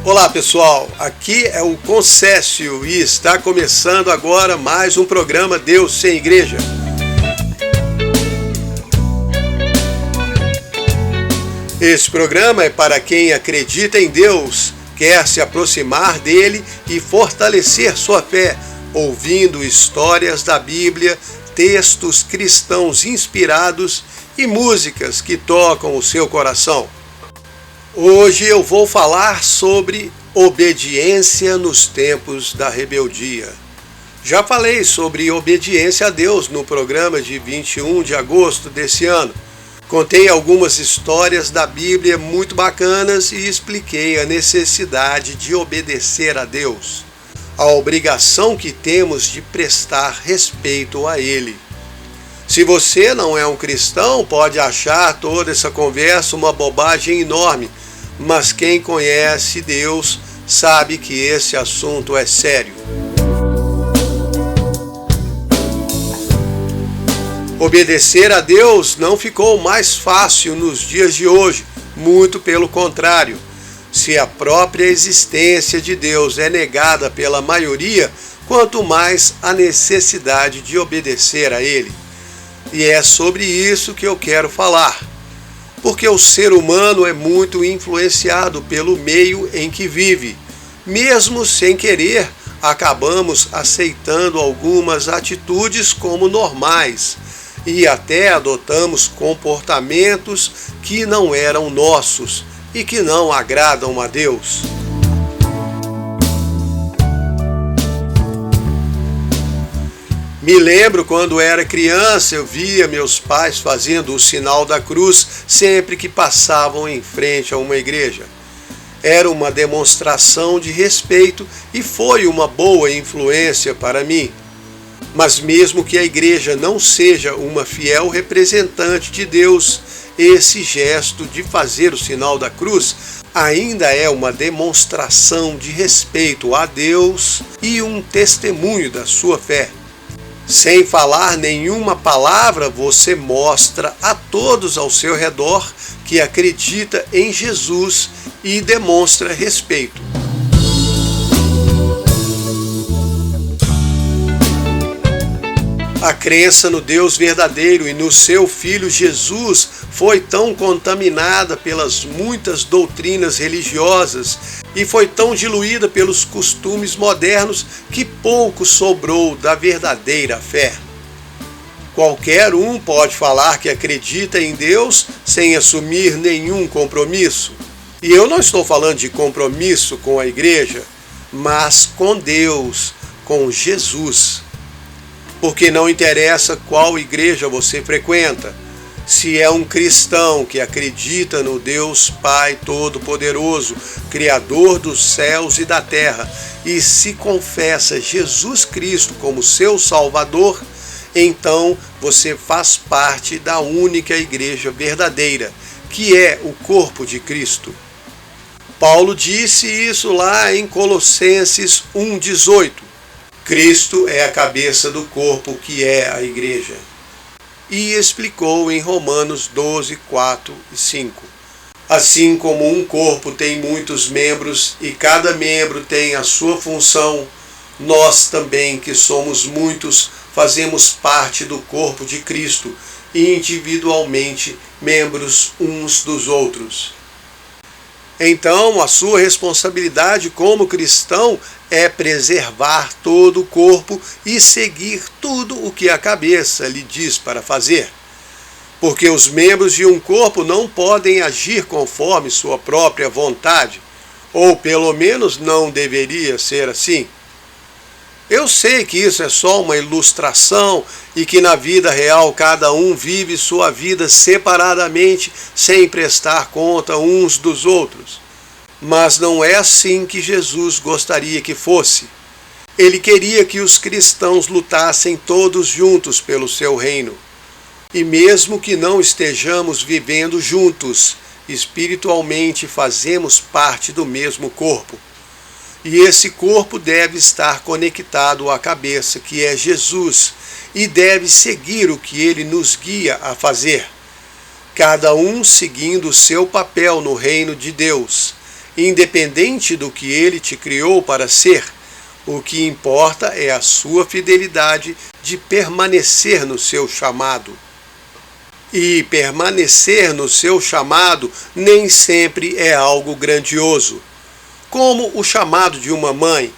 Olá pessoal, aqui é o Concécio e está começando agora mais um programa Deus sem Igreja. Esse programa é para quem acredita em Deus, quer se aproximar dele e fortalecer sua fé, ouvindo histórias da Bíblia, textos cristãos inspirados e músicas que tocam o seu coração. Hoje eu vou falar sobre obediência nos tempos da rebeldia. Já falei sobre obediência a Deus no programa de 21 de agosto desse ano. Contei algumas histórias da Bíblia muito bacanas e expliquei a necessidade de obedecer a Deus, a obrigação que temos de prestar respeito a Ele. Se você não é um cristão, pode achar toda essa conversa uma bobagem enorme, mas quem conhece Deus sabe que esse assunto é sério. Obedecer a Deus não ficou mais fácil nos dias de hoje, muito pelo contrário. Se a própria existência de Deus é negada pela maioria, quanto mais a necessidade de obedecer a Ele. E é sobre isso que eu quero falar. Porque o ser humano é muito influenciado pelo meio em que vive. Mesmo sem querer, acabamos aceitando algumas atitudes como normais e até adotamos comportamentos que não eram nossos e que não agradam a Deus. Me lembro quando era criança, eu via meus pais fazendo o sinal da cruz sempre que passavam em frente a uma igreja. Era uma demonstração de respeito e foi uma boa influência para mim. Mas mesmo que a igreja não seja uma fiel representante de Deus, esse gesto de fazer o sinal da cruz ainda é uma demonstração de respeito a Deus e um testemunho da sua fé. Sem falar nenhuma palavra, você mostra a todos ao seu redor que acredita em Jesus e demonstra respeito. A crença no Deus verdadeiro e no seu Filho Jesus foi tão contaminada pelas muitas doutrinas religiosas e foi tão diluída pelos costumes modernos que pouco sobrou da verdadeira fé. Qualquer um pode falar que acredita em Deus sem assumir nenhum compromisso. E eu não estou falando de compromisso com a igreja, mas com Deus, com Jesus. Porque não interessa qual igreja você frequenta, se é um cristão que acredita no Deus Pai Todo-Poderoso, Criador dos céus e da terra, e se confessa Jesus Cristo como seu Salvador, então você faz parte da única igreja verdadeira, que é o corpo de Cristo. Paulo disse isso lá em Colossenses 1,18. Cristo é a cabeça do corpo, que é a igreja. E explicou em Romanos 12, 4 e 5. Assim como um corpo tem muitos membros e cada membro tem a sua função, nós também, que somos muitos, fazemos parte do corpo de Cristo e individualmente membros uns dos outros. Então, a sua responsabilidade como cristão é preservar todo o corpo e seguir tudo o que a cabeça lhe diz para fazer. Porque os membros de um corpo não podem agir conforme sua própria vontade, ou pelo menos não deveria ser assim. Eu sei que isso é só uma ilustração e que na vida real cada um vive sua vida separadamente sem prestar conta uns dos outros. Mas não é assim que Jesus gostaria que fosse. Ele queria que os cristãos lutassem todos juntos pelo seu reino. E mesmo que não estejamos vivendo juntos, espiritualmente fazemos parte do mesmo corpo. E esse corpo deve estar conectado à cabeça, que é Jesus, e deve seguir o que ele nos guia a fazer. Cada um seguindo o seu papel no reino de Deus. independente do que Ele te criou para ser. O que importa é a sua fidelidade de permanecer no seu chamado. E permanecer no seu chamado nem sempre é algo grandioso, como o chamado de uma mãe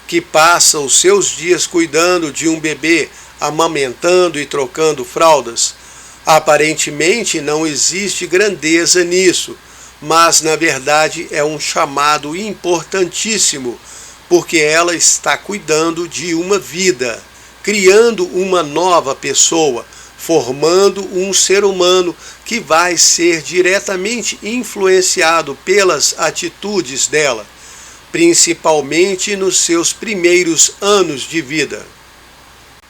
que passa os seus dias cuidando de um bebê, amamentando e trocando fraldas. Aparentemente não existe grandeza nisso, mas na verdade é um chamado importantíssimo, porque ela está cuidando de uma vida, criando uma nova pessoa, formando um ser humano que vai ser diretamente influenciado pelas atitudes dela, principalmente nos seus primeiros anos de vida.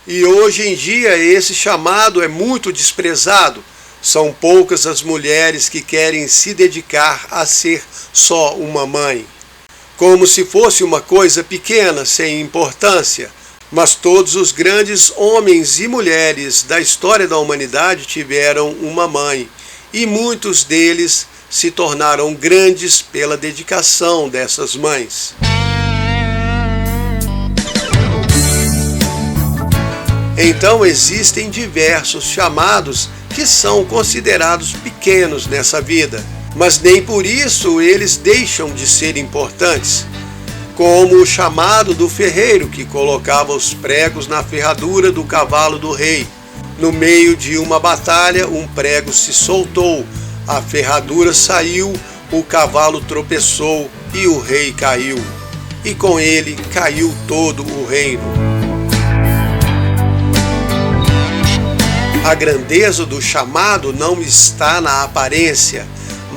E hoje em dia esse chamado é muito desprezado. São poucas as mulheres que querem se dedicar a ser só uma mãe, como se fosse uma coisa pequena, sem importância. Mas todos os grandes homens e mulheres da história da humanidade tiveram uma mãe, e muitos deles se tornaram grandes pela dedicação dessas mães. Então existem diversos chamados que são considerados pequenos nessa vida, mas nem por isso eles deixam de ser importantes, como o chamado do ferreiro que colocava os pregos na ferradura do cavalo do rei. No meio de uma batalha, um prego se soltou, a ferradura saiu, o cavalo tropeçou e o rei caiu, e com ele caiu todo o reino. A grandeza do chamado não está na aparência,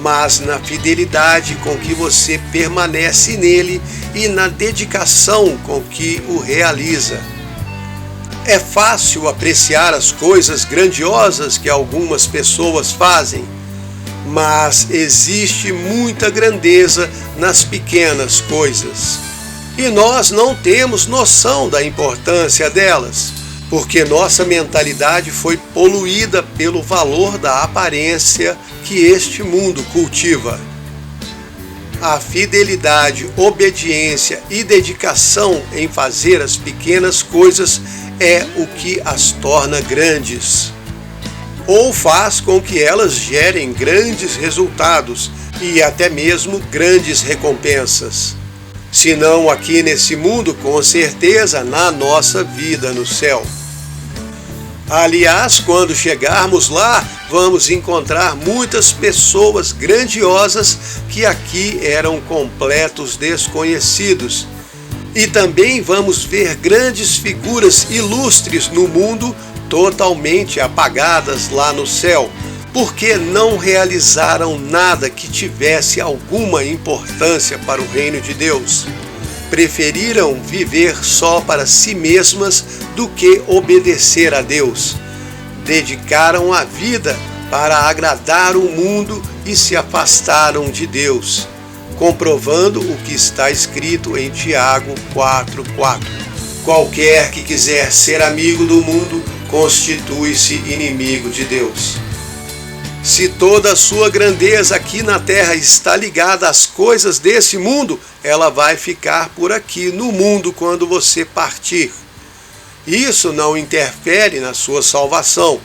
mas na fidelidade com que você permanece nele e na dedicação com que o realiza. É fácil apreciar as coisas grandiosas que algumas pessoas fazem, mas existe muita grandeza nas pequenas coisas. E nós não temos noção da importância delas, porque nossa mentalidade foi poluída pelo valor da aparência que este mundo cultiva. A fidelidade, obediência e dedicação em fazer as pequenas coisas é o que as torna grandes, ou faz com que elas gerem grandes resultados e até mesmo grandes recompensas. Se não aqui nesse mundo, com certeza na nossa vida no céu. Aliás, quando chegarmos lá, vamos encontrar muitas pessoas grandiosas que aqui eram completos desconhecidos. E também vamos ver grandes figuras ilustres no mundo totalmente apagadas lá no céu, porque não realizaram nada que tivesse alguma importância para o reino de Deus. Preferiram viver só para si mesmas do que obedecer a Deus. Dedicaram a vida para agradar o mundo e se afastaram de Deus, comprovando o que está escrito em Tiago 4:4. Qualquer que quiser ser amigo do mundo, constitui-se inimigo de Deus. Se toda a sua grandeza aqui na terra está ligada às coisas desse mundo, ela vai ficar por aqui no mundo quando você partir. Isso não interfere na sua salvação.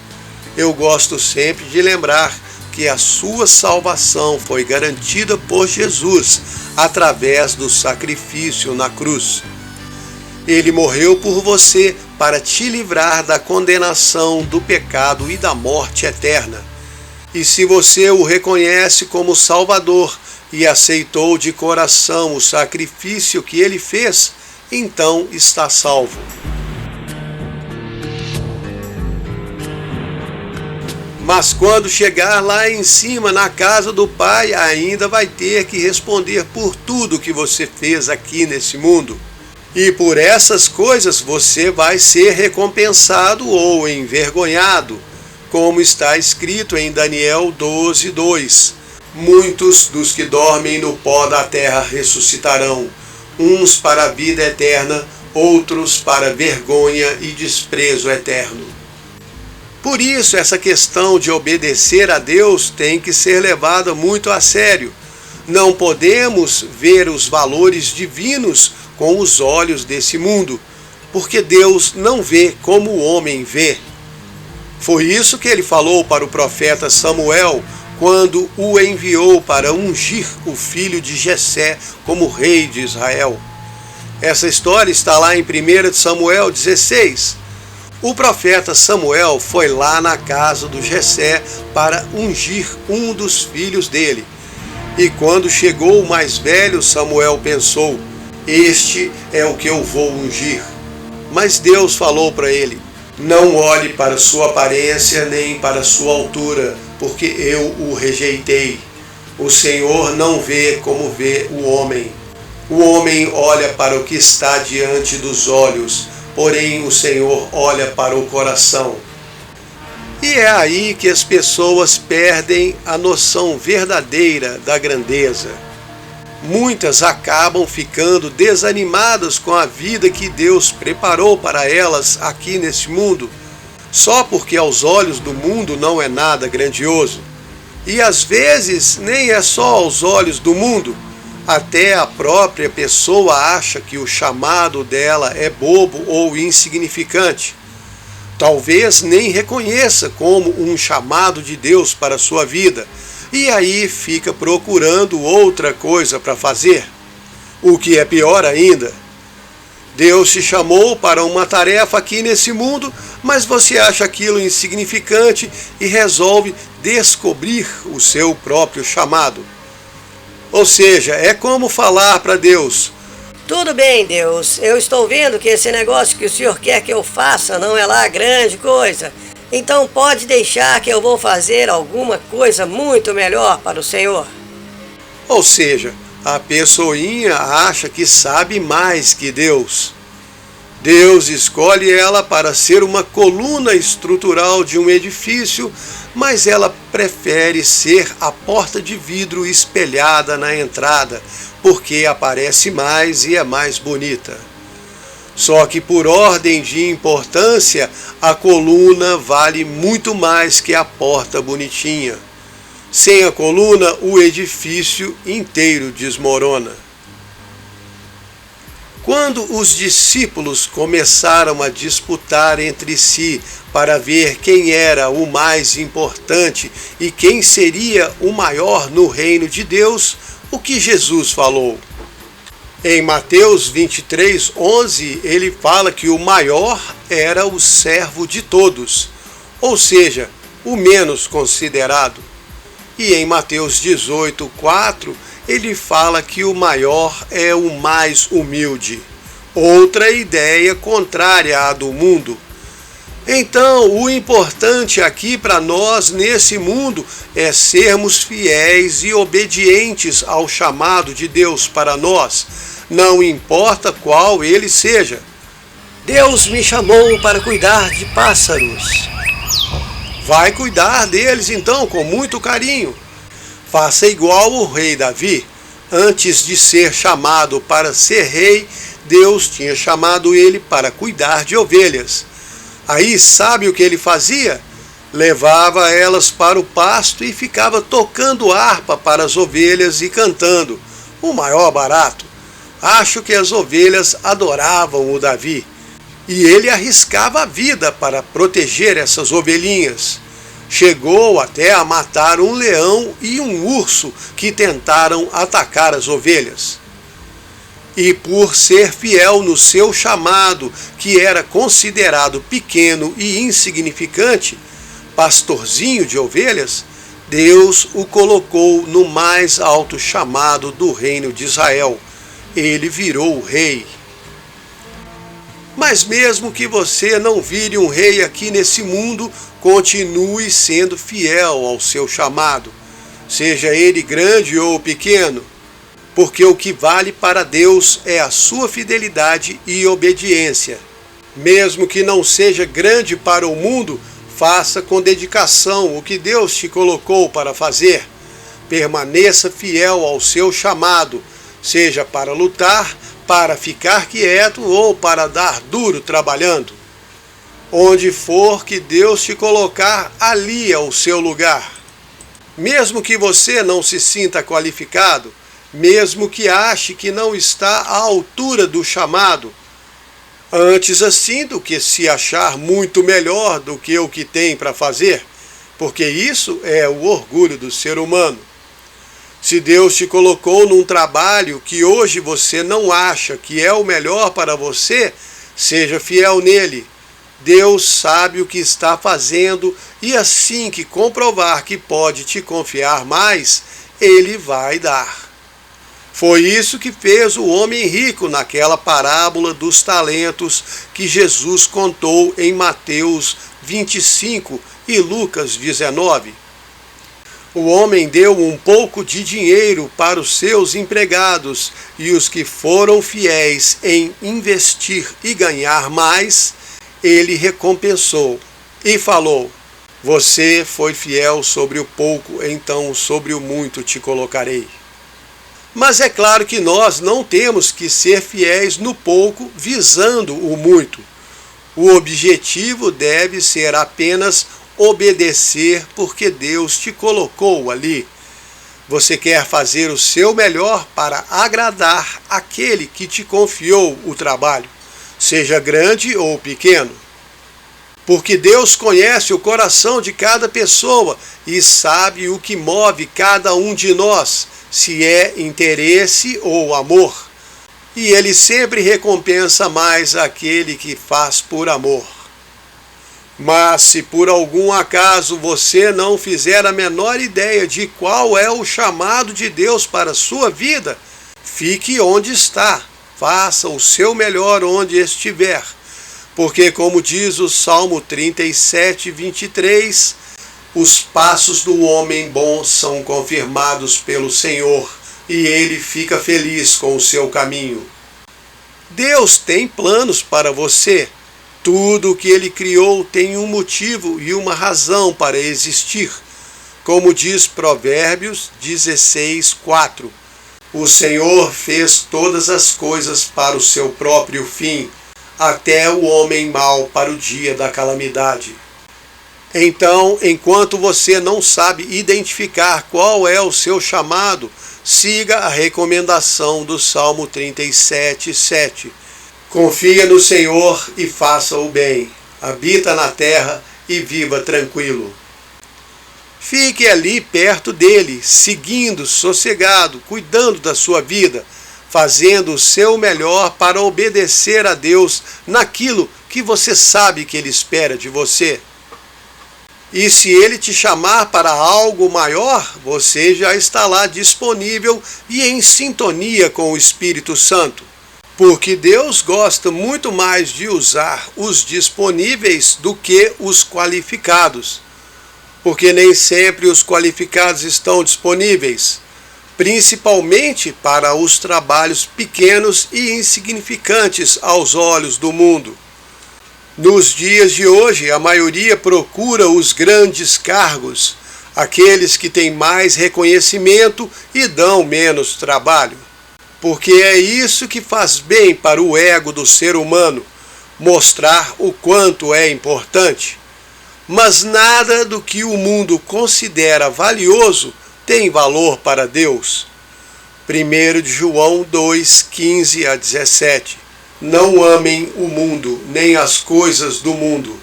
Eu gosto sempre de lembrar que a sua salvação foi garantida por Jesus através do sacrifício na cruz. Ele morreu por você para te livrar da condenação, do pecado e da morte eterna. E se você o reconhece como Salvador e aceitou de coração o sacrifício que ele fez, então está salvo. Mas quando chegar lá em cima, na casa do Pai, ainda vai ter que responder por tudo que você fez aqui nesse mundo. E por essas coisas você vai ser recompensado ou envergonhado, como está escrito em Daniel 12:2. Muitos dos que dormem no pó da terra ressuscitarão, uns para a vida eterna, outros para vergonha e desprezo eterno. Por isso, essa questão de obedecer a Deus tem que ser levada muito a sério. Não podemos ver os valores divinos com os olhos desse mundo, porque Deus não vê como o homem vê. Foi isso que ele falou para o profeta Samuel, quando o enviou para ungir o filho de Jessé como rei de Israel. Essa história está lá em 1 Samuel 16. O profeta Samuel foi lá na casa do Jessé para ungir um dos filhos dele. E quando chegou o mais velho, Samuel pensou: este é o que eu vou ungir. Mas Deus falou para ele: não olhe para sua aparência nem para sua altura, porque eu o rejeitei. O Senhor não vê como vê o homem. O homem olha para o que está diante dos olhos, porém o Senhor olha para o coração. E é aí que as pessoas perdem a noção verdadeira da grandeza. Muitas acabam ficando desanimadas com a vida que Deus preparou para elas aqui nesse mundo, só porque aos olhos do mundo não é nada grandioso. E às vezes nem é só aos olhos do mundo, até a própria pessoa acha que o chamado dela é bobo ou insignificante. Talvez nem reconheça como um chamado de Deus para a sua vida, e aí fica procurando outra coisa para fazer. O que é pior ainda, Deus te chamou para uma tarefa aqui nesse mundo, mas você acha aquilo insignificante e resolve descobrir o seu próprio chamado. Ou seja, é como falar para Deus: tudo bem, Deus, eu estou vendo que esse negócio que o Senhor quer que eu faça não é lá grande coisa. Então pode deixar que eu vou fazer alguma coisa muito melhor para o Senhor. Ou seja, a pessoinha acha que sabe mais que Deus. Deus escolhe ela para ser uma coluna estrutural de um edifício, mas ela prefere ser a porta de vidro espelhada na entrada, porque aparece mais e é mais bonita. Só que por ordem de importância, a coluna vale muito mais que a porta bonitinha. Sem a coluna, o edifício inteiro desmorona. Quando os discípulos começaram a disputar entre si para ver quem era o mais importante e quem seria o maior no reino de Deus, o que Jesus falou? Em Mateus 23:11, ele fala que o maior era o servo de todos, ou seja, o menos considerado. E em Mateus 18:4, ele fala que o maior é o mais humilde. Outra ideia contrária à do mundo. Então, o importante aqui para nós nesse mundo é sermos fiéis e obedientes ao chamado de Deus para nós, não importa qual ele seja. Deus me chamou para cuidar de pássaros. Vai cuidar deles então com muito carinho. Faça igual o rei Davi. Antes de ser chamado para ser rei, Deus tinha chamado ele para cuidar de ovelhas. Aí sabe o que ele fazia? Levava elas para o pasto e ficava tocando harpa para as ovelhas e cantando. O maior barato. Acho que as ovelhas adoravam o Davi. E ele arriscava a vida para proteger essas ovelhinhas. Chegou até a matar um leão e um urso que tentaram atacar as ovelhas. E por ser fiel no seu chamado, que era considerado pequeno e insignificante, pastorzinho de ovelhas, Deus o colocou no mais alto chamado do reino de Israel. Ele virou o rei. Mas mesmo que você não vire um rei aqui nesse mundo, continue sendo fiel ao seu chamado, seja ele grande ou pequeno, porque o que vale para Deus é a sua fidelidade e obediência. Mesmo que não seja grande para o mundo, faça com dedicação o que Deus te colocou para fazer. Permaneça fiel ao seu chamado, seja para lutar, para ficar quieto ou para dar duro trabalhando. Onde for que Deus te colocar, ali é o seu lugar. Mesmo que você não se sinta qualificado, mesmo que ache que não está à altura do chamado, antes assim do que se achar muito melhor do que o que tem para fazer, porque isso é o orgulho do ser humano. Se Deus te colocou num trabalho que hoje você não acha que é o melhor para você, seja fiel nele. Deus sabe o que está fazendo e assim que comprovar que pode te confiar mais, Ele vai dar. Foi isso que fez o homem rico naquela parábola dos talentos que Jesus contou em Mateus 25 e Lucas 19. O homem deu um pouco de dinheiro para os seus empregados e os que foram fiéis em investir e ganhar mais, ele recompensou e falou: você foi fiel sobre o pouco, então sobre o muito te colocarei. Mas é claro que nós não temos que ser fiéis no pouco visando o muito. O objetivo deve ser apenas obedecer porque Deus te colocou ali. Você quer fazer o seu melhor para agradar aquele que te confiou o trabalho, seja grande ou pequeno. Porque Deus conhece o coração de cada pessoa e sabe o que move cada um de nós, se é interesse ou amor. E Ele sempre recompensa mais aquele que faz por amor. Mas se por algum acaso você não fizer a menor ideia de qual é o chamado de Deus para a sua vida, fique onde está, faça o seu melhor onde estiver. Porque, como diz o Salmo 37, 23, os passos do homem bom são confirmados pelo Senhor, e ele fica feliz com o seu caminho. Deus tem planos para você. Tudo o que Ele criou tem um motivo e uma razão para existir. Como diz Provérbios 16, 4. O Senhor fez todas as coisas para o seu próprio fim, até o homem mau para o dia da calamidade. Então, enquanto você não sabe identificar qual é o seu chamado, siga a recomendação do Salmo 37, 7. Confia no Senhor e faça o bem. Habita na terra e viva tranquilo. Fique ali perto dele, seguindo, sossegado, cuidando da sua vida, fazendo o seu melhor para obedecer a Deus naquilo que você sabe que Ele espera de você. E se Ele te chamar para algo maior, você já está lá disponível e em sintonia com o Espírito Santo. Porque Deus gosta muito mais de usar os disponíveis do que os qualificados. Porque nem sempre os qualificados estão disponíveis, principalmente para os trabalhos pequenos e insignificantes aos olhos do mundo. Nos dias de hoje, a maioria procura os grandes cargos, aqueles que têm mais reconhecimento e dão menos trabalho. Porque é isso que faz bem para o ego do ser humano, mostrar o quanto é importante. Mas nada do que o mundo considera valioso tem valor para Deus. 1 João 2, 15 a 17. Não amem o mundo, nem as coisas do mundo.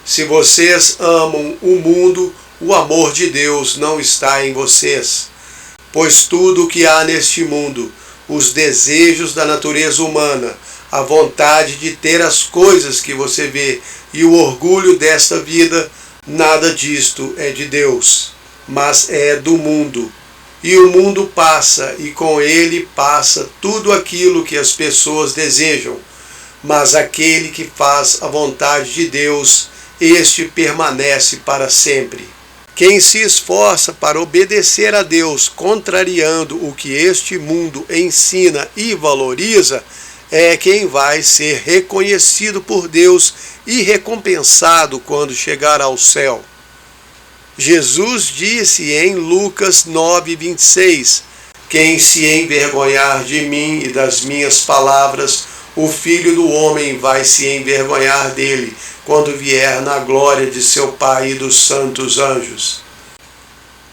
Se vocês amam o mundo, o amor de Deus não está em vocês. Pois tudo o que há neste mundo, os desejos da natureza humana, a vontade de ter as coisas que você vê e o orgulho desta vida, nada disto é de Deus, mas é do mundo. E o mundo passa, e com ele passa tudo aquilo que as pessoas desejam. Mas aquele que faz a vontade de Deus, este permanece para sempre. Quem se esforça para obedecer a Deus, contrariando o que este mundo ensina e valoriza, é quem vai ser reconhecido por Deus e recompensado quando chegar ao céu. Jesus disse em Lucas 9:26, quem se envergonhar de mim e das minhas palavras, o Filho do Homem vai se envergonhar dele, quando vier na glória de seu Pai e dos santos anjos.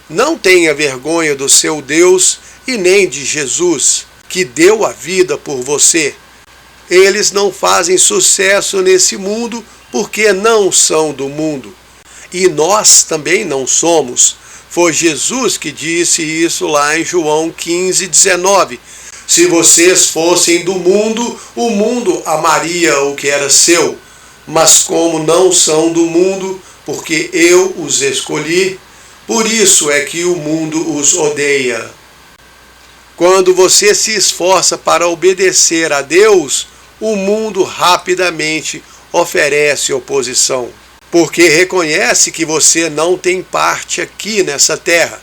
Não tenha vergonha do seu Deus e nem de Jesus, que deu a vida por você. Eles não fazem sucesso nesse mundo porque não são do mundo. E nós também não somos. Foi Jesus que disse isso lá em João 15:19. Se vocês fossem do mundo, o mundo amaria o que era seu. Mas como não são do mundo, porque eu os escolhi, por isso é que o mundo os odeia. Quando você se esforça para obedecer a Deus, o mundo rapidamente oferece oposição, porque reconhece que você não tem parte aqui nessa terra.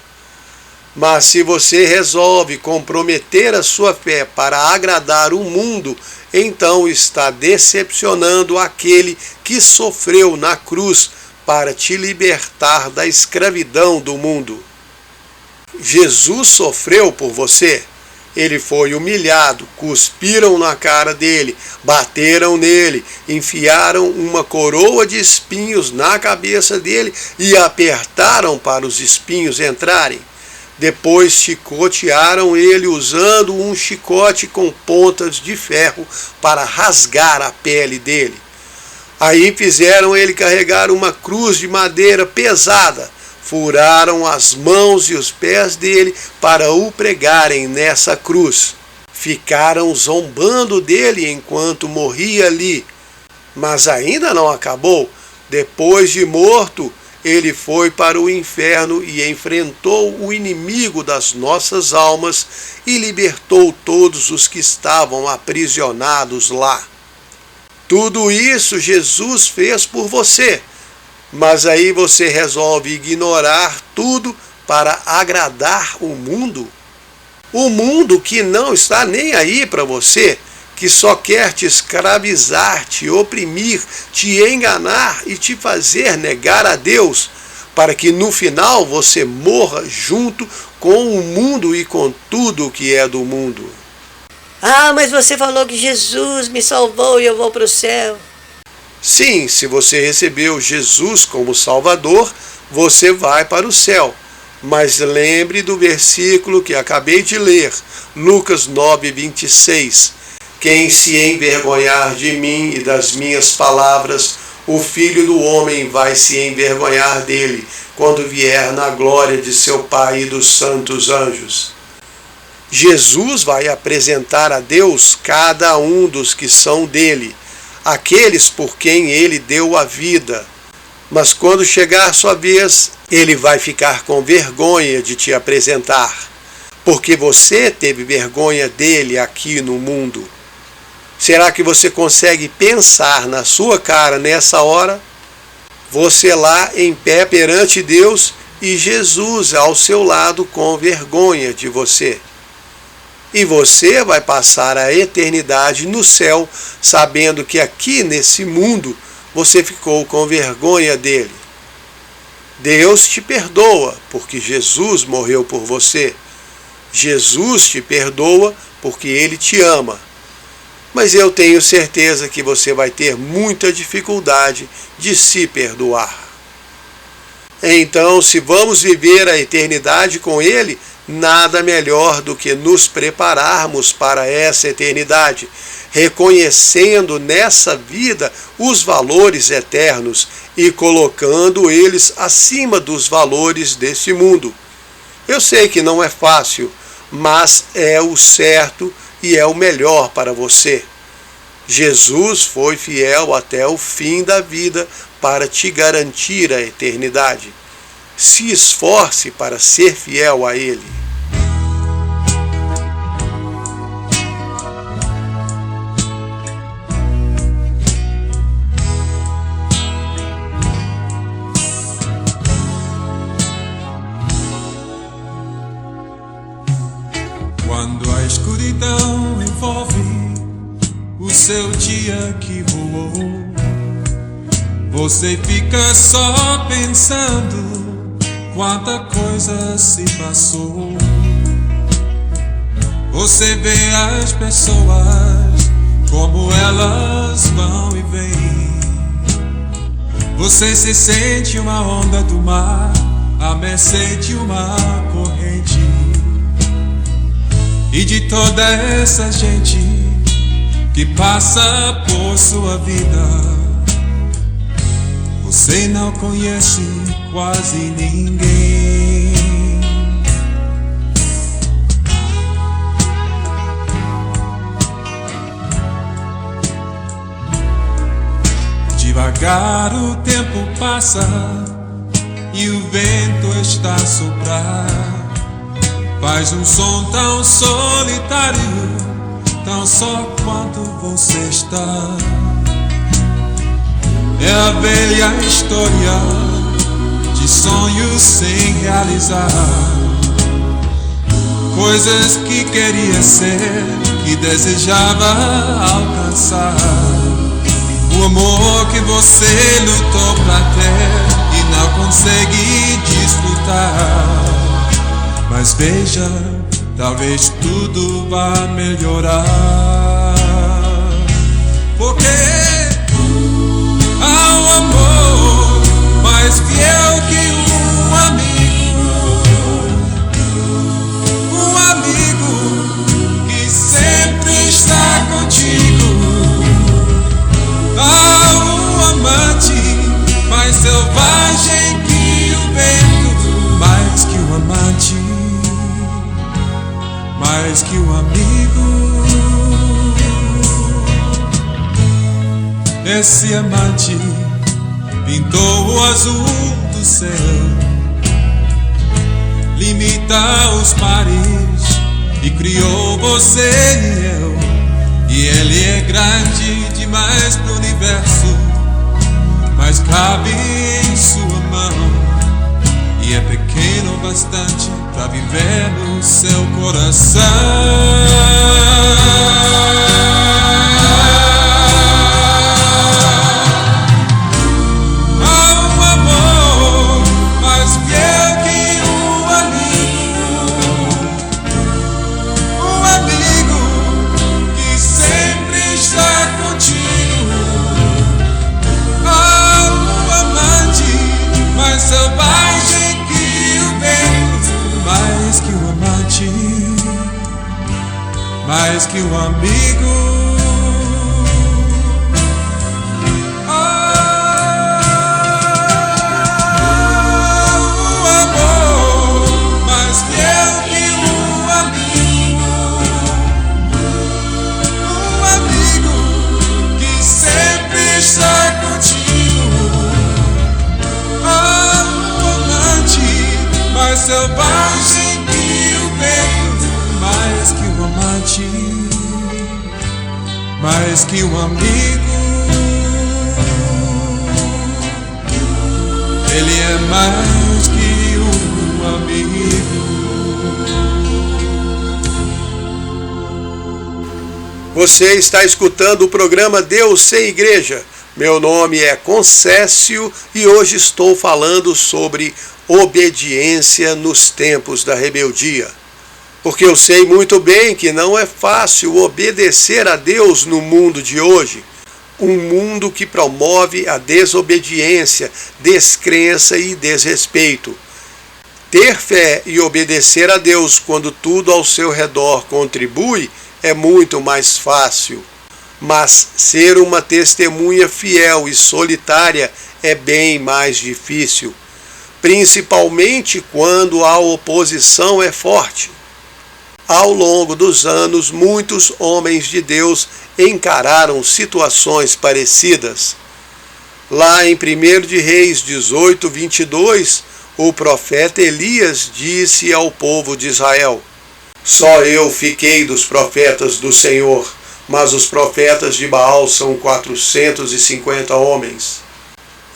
Mas se você resolve comprometer a sua fé para agradar o mundo, então está decepcionando aquele que sofreu na cruz para te libertar da escravidão do mundo. Jesus sofreu por você. Ele foi humilhado, cuspiram na cara dele, bateram nele, enfiaram uma coroa de espinhos na cabeça dele e apertaram para os espinhos entrarem. Depois chicotearam ele usando um chicote com pontas de ferro para rasgar a pele dele. Aí fizeram ele carregar uma cruz de madeira pesada, furaram as mãos e os pés dele para o pregarem nessa cruz. Ficaram zombando dele enquanto morria ali. Mas ainda não acabou. Depois de morto, ele foi para o inferno e enfrentou o inimigo das nossas almas e libertou todos os que estavam aprisionados lá. Tudo isso Jesus fez por você, mas aí você resolve ignorar tudo para agradar o mundo? O mundo que não está nem aí para você, que só quer te escravizar, te oprimir, te enganar e te fazer negar a Deus, para que no final você morra junto com o mundo e com tudo que é do mundo. Ah, mas você falou que Jesus me salvou e eu vou para o céu. Sim, se você recebeu Jesus como Salvador, você vai para o céu. Mas lembre do versículo que acabei de ler, Lucas 9:26. Quem se envergonhar de mim e das minhas palavras, o Filho do Homem vai se envergonhar dele, quando vier na glória de seu Pai e dos santos anjos. Jesus vai apresentar a Deus cada um dos que são dele, aqueles por quem ele deu a vida. Mas quando chegar a sua vez, ele vai ficar com vergonha de te apresentar, porque você teve vergonha dele aqui no mundo. Será que você consegue pensar na sua cara nessa hora? Você lá em pé perante Deus e Jesus ao seu lado com vergonha de você. E você vai passar a eternidade no céu, sabendo que aqui nesse mundo você ficou com vergonha dele. Deus te perdoa, porque Jesus morreu por você. Jesus te perdoa, porque ele te ama. Mas eu tenho certeza que você vai ter muita dificuldade de se perdoar. Então, se vamos viver a eternidade com ele, nada melhor do que nos prepararmos para essa eternidade, reconhecendo nessa vida os valores eternos e colocando eles acima dos valores desse mundo. Eu sei que não é fácil, mas é o certo e é o melhor para você. Jesus foi fiel até o fim da vida para te garantir a eternidade. Se esforce para ser fiel a Ele. Quando a escuridão envolve o seu dia que voou, você fica só pensando quanta coisa se passou. Você vê as pessoas como elas vão e vêm. Você se sente uma onda do mar à mercê de uma corrente e de toda essa gente que passa por sua vida. Você não conhece quase ninguém. Devagar o tempo passa e o vento está a soprar. Faz um som tão solitário, tão só quanto você está. É a velha história de sonhos sem realizar, coisas que queria ser, que desejava alcançar. O amor que você lutou pra ter e não consegue desfrutar. Mas veja, talvez tudo vá melhorar, porque há um amor mais fiel que um amigo. Um amigo que sempre está contigo. Há um amante mais selvagem que o vento, mais que o amante, mais que o amigo. Esse amante pintou o azul do céu, limita os mares e criou você e eu. E ele é grande demais pro universo, mas cabe em sua mão. E é pequeno bastante pra viver no seu coração. Há um amor mais fiel que um amigo. Um amigo que sempre está contigo. Há um amante mais selvagem que o vento, mais que o amante, mais que o amigo. O amor mais fiel que um amigo. Um amigo que sempre está contigo. Um amante mais selvagem que o vento, mais que o amante, mais que o amigo. Ele é mais que um amigo. Você está escutando o programa Deus Sem Igreja. Meu nome é Concécio e hoje estou falando sobre obediência nos tempos da rebeldia. Porque eu sei muito bem que não é fácil obedecer a Deus no mundo de hoje. Um mundo que promove a desobediência, descrença e desrespeito. Ter fé e obedecer a Deus quando tudo ao seu redor contribui é muito mais fácil. Mas ser uma testemunha fiel e solitária é bem mais difícil, principalmente quando a oposição é forte. Ao longo dos anos, muitos homens de Deus encararam situações parecidas. Lá em 1 de Reis 18, 22, o profeta Elias disse ao povo de Israel: Só eu fiquei dos profetas do Senhor, mas os profetas de Baal são 450 homens.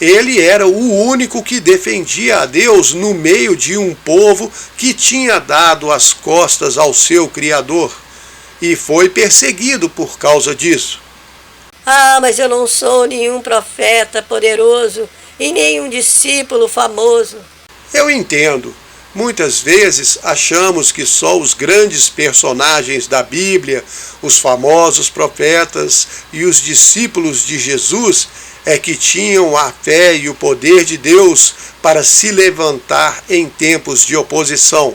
Ele era o único que defendia a Deus no meio de um povo que tinha dado as costas ao seu Criador e foi perseguido por causa disso. Ah, mas eu não sou nenhum profeta poderoso e nenhum discípulo famoso. Eu entendo. Muitas vezes achamos que só os grandes personagens da Bíblia, os famosos profetas e os discípulos de Jesus é que tinham a fé e o poder de Deus para se levantar em tempos de oposição.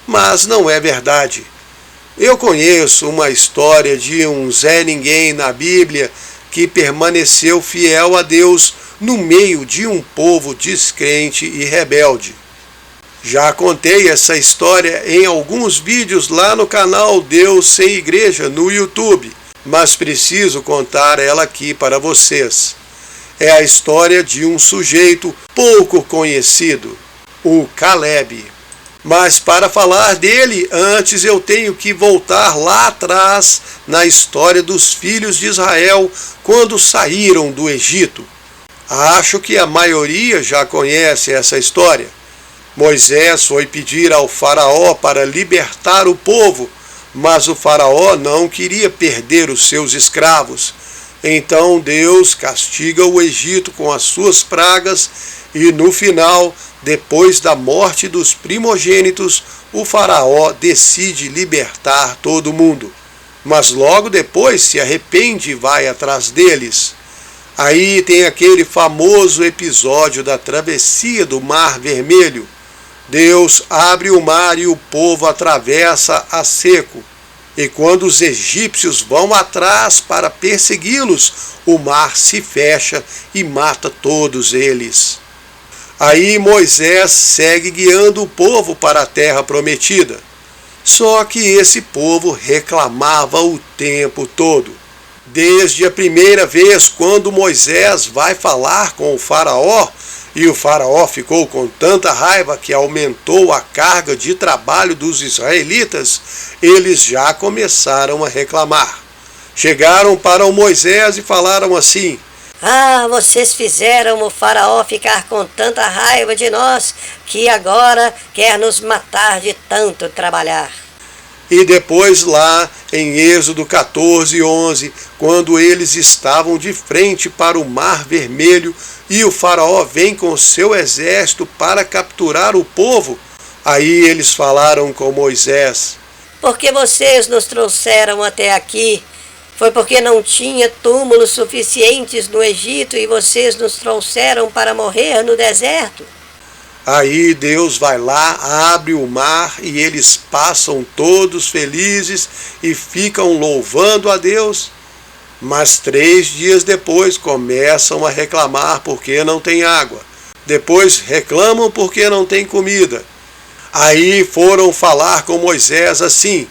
Mas não é verdade. Eu conheço uma história de um Zé Ninguém na Bíblia que permaneceu fiel a Deus no meio de um povo descrente e rebelde. Já contei essa história em alguns vídeos lá no canal Deus Sem Igreja no YouTube, mas preciso contar ela aqui para vocês. É a história de um sujeito pouco conhecido, o Caleb. Mas para falar dele, antes eu tenho que voltar lá atrás na história dos filhos de Israel quando saíram do Egito. Acho que a maioria já conhece essa história. Moisés foi pedir ao faraó para libertar o povo, mas o faraó não queria perder os seus escravos. Então Deus castiga o Egito com as suas pragas e no final, depois da morte dos primogênitos, o faraó decide libertar todo mundo. Mas logo depois se arrepende e vai atrás deles. Aí tem aquele famoso episódio da travessia do Mar Vermelho. Deus abre o mar e o povo atravessa a seco. E quando os egípcios vão atrás para persegui-los, o mar se fecha e mata todos eles. Aí Moisés segue guiando o povo para a terra prometida. Só que esse povo reclamava o tempo todo. Desde a primeira vez, quando Moisés vai falar com o faraó, e o faraó ficou com tanta raiva que aumentou a carga de trabalho dos israelitas, eles já começaram a reclamar. Chegaram para o Moisés e falaram assim: Ah, vocês fizeram o faraó ficar com tanta raiva de nós que agora quer nos matar de tanto trabalhar. E depois lá em Êxodo 14:11, quando eles estavam de frente para o Mar Vermelho e o faraó vem com seu exército para capturar o povo, aí eles falaram com Moisés: Porque vocês nos trouxeram até aqui? Foi porque não tinha túmulos suficientes no Egito e vocês nos trouxeram para morrer no deserto? Aí Deus vai lá, abre o mar e eles passam todos felizes e ficam louvando a Deus. Mas 3 dias depois começam a reclamar porque não tem água. Depois reclamam porque não tem comida. Aí foram falar com Moisés assim: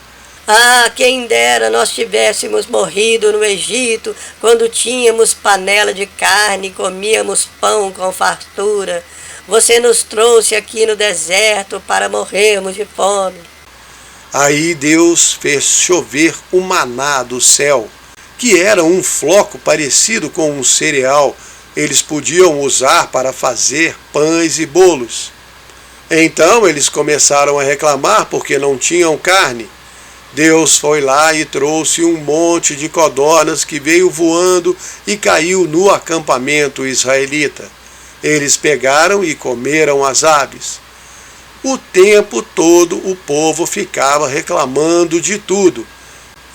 Ah, quem dera nós tivéssemos morrido no Egito, quando tínhamos panela de carne e comíamos pão com fartura. Você nos trouxe aqui no deserto para morrermos de fome. Aí Deus fez chover o maná do céu, que era um floco parecido com um cereal. Eles podiam usar para fazer pães e bolos. Então eles começaram a reclamar porque não tinham carne. Deus foi lá e trouxe um monte de codornas que veio voando e caiu no acampamento israelita. Eles pegaram e comeram as aves. O tempo todo o povo ficava reclamando de tudo.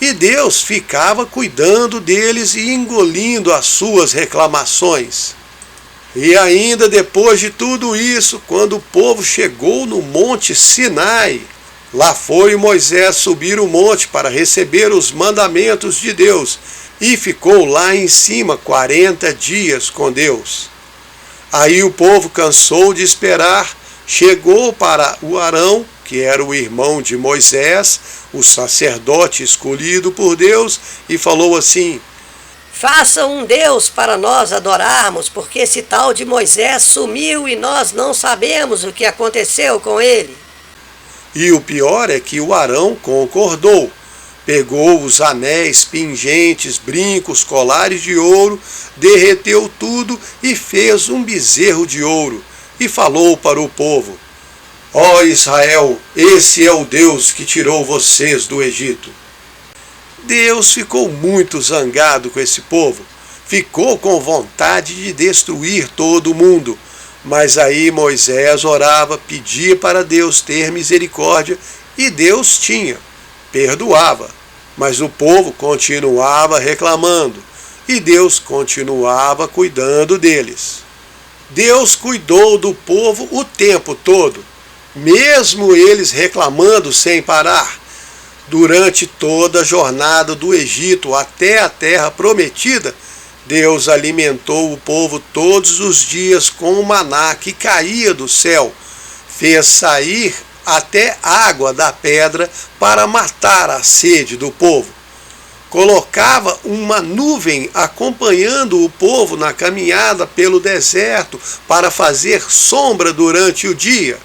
E Deus ficava cuidando deles e engolindo as suas reclamações. E ainda depois de tudo isso, quando o povo chegou no Monte Sinai, lá foi Moisés subir o monte para receber os mandamentos de Deus e ficou lá em cima 40 dias com Deus. Aí o povo cansou de esperar, chegou para o Arão, que era o irmão de Moisés, o sacerdote escolhido por Deus, e falou assim: Faça um Deus para nós adorarmos, porque esse tal de Moisés sumiu e nós não sabemos o que aconteceu com ele. E o pior é que o Arão concordou. Pegou os anéis, pingentes, brincos, colares de ouro, derreteu tudo e fez um bezerro de ouro. E falou para o povo: Ó Israel, esse é o Deus que tirou vocês do Egito. Deus ficou muito zangado com esse povo. Ficou com vontade de destruir todo mundo. Mas aí Moisés orava, pedia para Deus ter misericórdia, e Deus tinha, perdoava. Mas o povo continuava reclamando. e Deus continuava cuidando deles. Deus cuidou do povo o tempo todo, mesmo eles reclamando sem parar. Durante toda a jornada do Egito até a terra prometida, Deus alimentou o povo todos os dias com o maná que caía do céu, fez sair até água da pedra para matar a sede do povo. Colocava uma nuvem acompanhando o povo na caminhada pelo deserto para fazer sombra durante o dia.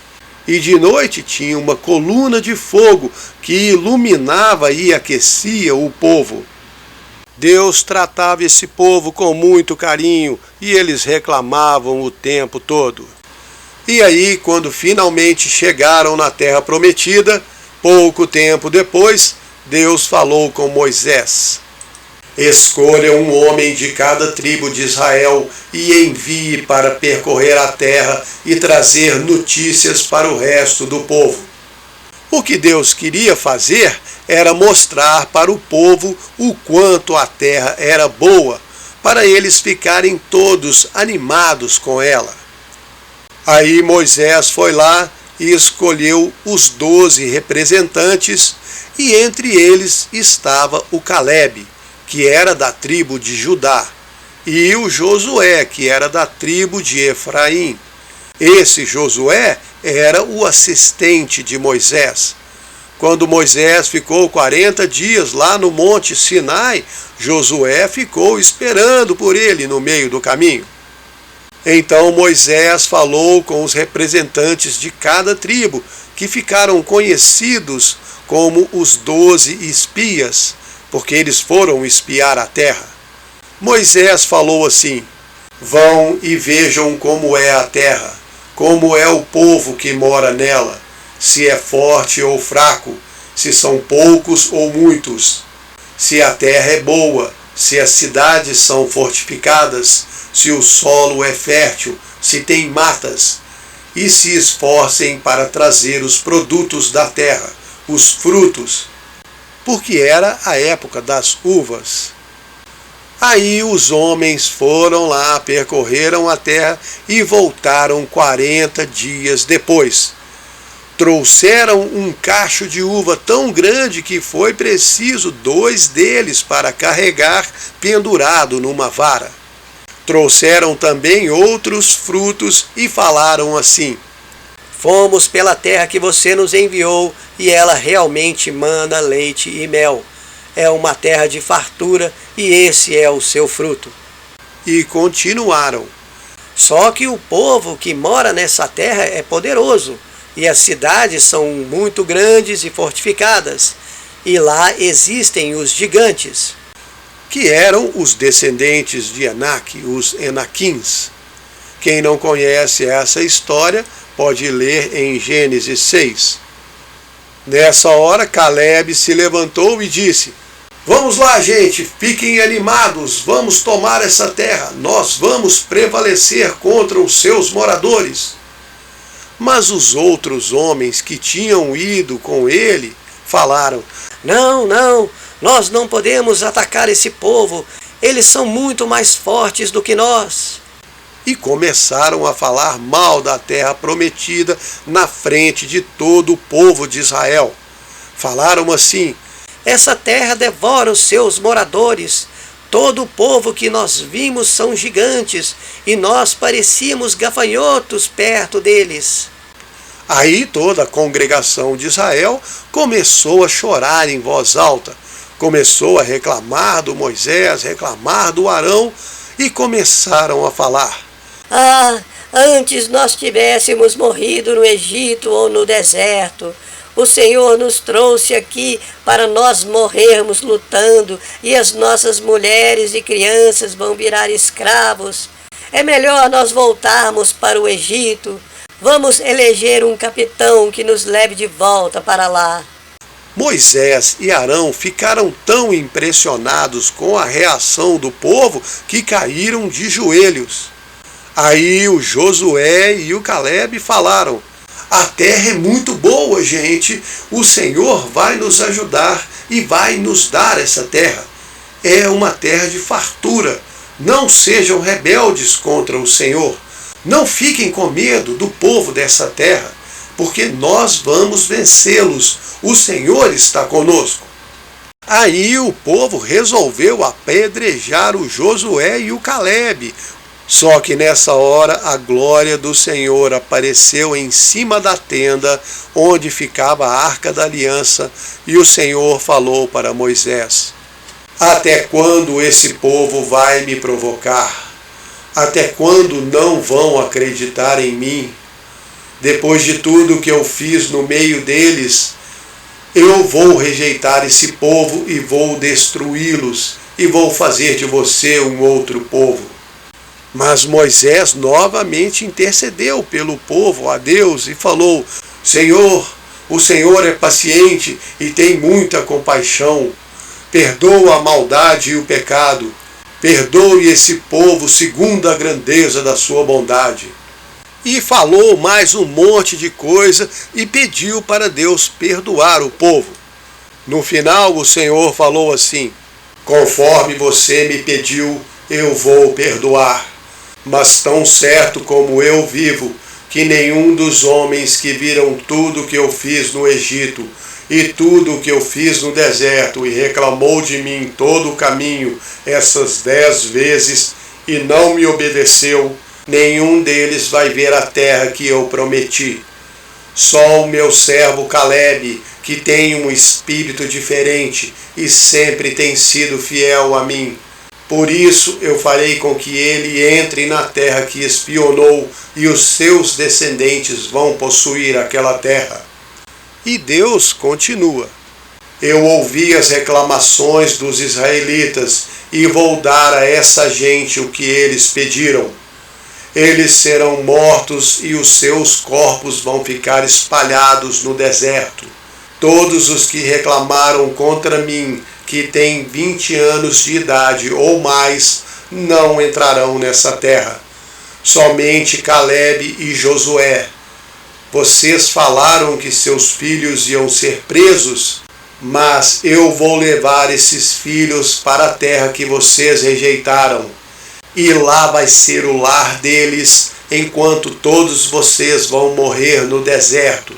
E de noite tinha uma coluna de fogo que iluminava e aquecia o povo. Deus tratava esse povo com muito carinho e eles reclamavam o tempo todo. E aí, quando finalmente chegaram na terra prometida, pouco tempo depois, Deus falou com Moisés: escolha um homem de cada tribo de Israel e envie para percorrer a terra e trazer notícias para o resto do povo. O que Deus queria fazer era mostrar para o povo o quanto a terra era boa, para eles ficarem todos animados com ela. Aí Moisés foi lá e escolheu os 12 representantes, e entre eles estava o Calebe, que era da tribo de Judá, e o Josué, que era da tribo de Efraim. Esse Josué era o assistente de Moisés. Quando Moisés ficou 40 dias lá no Monte Sinai, Josué ficou esperando por ele no meio do caminho. Então Moisés falou com os representantes de cada tribo, que ficaram conhecidos como os 12 espias, porque eles foram espiar a terra. Moisés falou assim: vão e vejam como é a terra, como é o povo que mora nela, se é forte ou fraco, se são poucos ou muitos, se a terra é boa, se as cidades são fortificadas, se o solo é fértil, se tem matas, e se esforcem para trazer os produtos da terra, os frutos, porque era a época das uvas. Aí os homens foram lá, percorreram a terra e voltaram 40 dias depois. Trouxeram um cacho de uva tão grande que foi preciso 2 deles para carregar pendurado numa vara. Trouxeram também outros frutos e falaram assim: fomos pela terra que você nos enviou e ela realmente mana leite e mel. É uma terra de fartura e esse é o seu fruto. E continuaram: só que o povo que mora nessa terra é poderoso e as cidades são muito grandes e fortificadas, e lá existem os gigantes, que eram os descendentes de Anak, os Enaquins. Quem não conhece essa história pode ler em Gênesis 6. Nessa hora, Calebe se levantou e disse: vamos lá, gente, fiquem animados, vamos tomar essa terra, nós vamos prevalecer contra os seus moradores. Mas os outros homens que tinham ido com ele falaram: não, nós não podemos atacar esse povo, eles são muito mais fortes do que nós. E começaram a falar mal da terra prometida na frente de todo o povo de Israel. Falaram assim: essa terra devora os seus moradores, todo o povo que nós vimos são gigantes, e nós parecíamos gafanhotos perto deles. Aí toda a congregação de Israel começou a chorar em voz alta, começou a reclamar do Moisés, reclamar do Arão, e começaram a falar: ah, antes nós tivéssemos morrido no Egito ou no deserto. O Senhor nos trouxe aqui para nós morrermos lutando, e as nossas mulheres e crianças vão virar escravos. É melhor nós voltarmos para o Egito. Vamos eleger um capitão que nos leve de volta para lá. Moisés e Arão ficaram tão impressionados com a reação do povo que caíram de joelhos. Aí o Josué e o Calebe falaram: a terra é muito boa, gente. O Senhor vai nos ajudar e vai nos dar essa terra. é uma terra de fartura. Não sejam rebeldes contra o Senhor. Não fiquem com medo do povo dessa terra, porque nós vamos vencê-los. O Senhor está conosco. Aí o povo resolveu apedrejar o Josué e o Calebe. Só que nessa hora a glória do Senhor apareceu em cima da tenda onde ficava a Arca da Aliança, e o Senhor falou para Moisés: até quando esse povo vai me provocar? Até quando não vão acreditar em mim? Depois de tudo que eu fiz no meio deles, eu vou rejeitar esse povo e vou destruí-los, e vou fazer de você um outro povo. Mas Moisés novamente intercedeu pelo povo a Deus e falou: Senhor, o Senhor é paciente e tem muita compaixão. Perdoa a maldade e o pecado. Perdoe esse povo segundo a grandeza da sua bondade. E falou mais um monte de coisa e pediu para Deus perdoar o povo. No final, o Senhor falou assim: conforme você me pediu, eu vou perdoar. Mas tão certo como eu vivo, que nenhum dos homens que viram tudo que eu fiz no Egito e tudo que eu fiz no deserto e reclamou de mim todo o caminho essas 10 vezes e não me obedeceu, nenhum deles vai ver a terra que eu prometi. Só o meu servo Calebe, que tem um espírito diferente e sempre tem sido fiel a mim. Por isso eu farei com que ele entre na terra que espionou, e os seus descendentes vão possuir aquela terra. E Deus continua: eu ouvi as reclamações dos israelitas e vou dar a essa gente o que eles pediram. Eles serão mortos e os seus corpos vão ficar espalhados no deserto. Todos os que reclamaram contra mim, que têm 20 anos de idade ou mais, não entrarão nessa terra. Somente Calebe e Josué. Vocês falaram que seus filhos iam ser presos, mas eu vou levar esses filhos para a terra que vocês rejeitaram. E lá vai ser o lar deles, enquanto todos vocês vão morrer no deserto.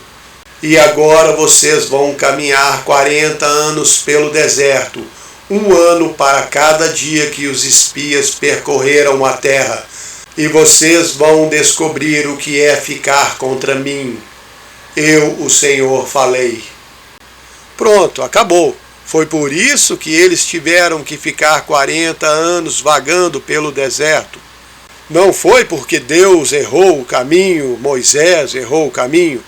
E agora vocês vão caminhar 40 anos pelo deserto, 1 ano para cada dia que os espias percorreram a terra, e vocês vão descobrir o que é ficar contra mim. Eu, o Senhor, falei. Pronto, acabou. Foi por isso que eles tiveram que ficar 40 anos vagando pelo deserto. Não foi porque Deus errou o caminho, Moisés errou o caminho.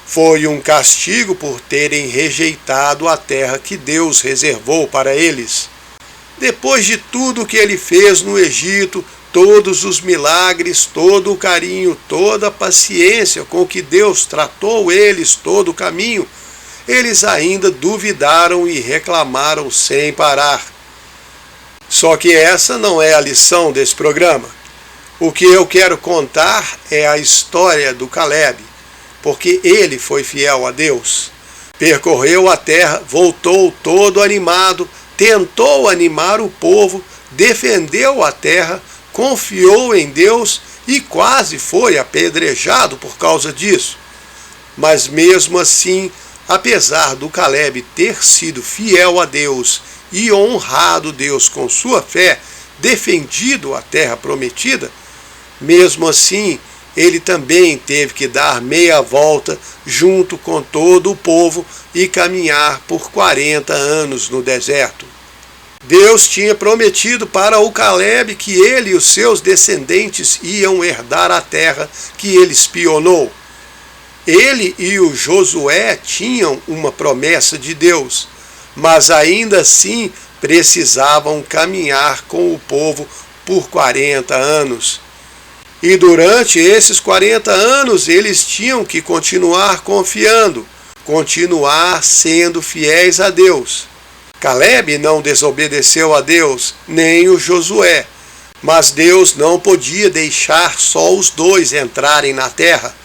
Foi um castigo por terem rejeitado a terra que Deus reservou para eles. Depois de tudo que ele fez no Egito, todos os milagres, todo o carinho, toda a paciência com que Deus tratou eles todo o caminho, eles ainda duvidaram e reclamaram sem parar. Só que essa não é a lição desse programa. O que eu quero contar é a história do Calebe, porque ele foi fiel a Deus. Percorreu a terra, voltou todo animado, tentou animar o povo, defendeu a terra, confiou em Deus e quase foi apedrejado por causa disso. Mas mesmo assim, apesar do Calebe ter sido fiel a Deus e honrado Deus com sua fé, defendido a terra prometida, mesmo assim, ele também teve que dar meia volta junto com todo o povo e caminhar por 40 anos no deserto. Deus tinha prometido para o Calebe que ele e os seus descendentes iam herdar a terra que ele espionou. Ele e o Josué tinham uma promessa de Deus, mas ainda assim precisavam caminhar com o povo por 40 anos. E durante esses 40 anos eles tinham que continuar confiando, continuar sendo fiéis a Deus. Calebe não desobedeceu a Deus, nem o Josué, mas Deus não podia deixar só os dois entrarem na terra.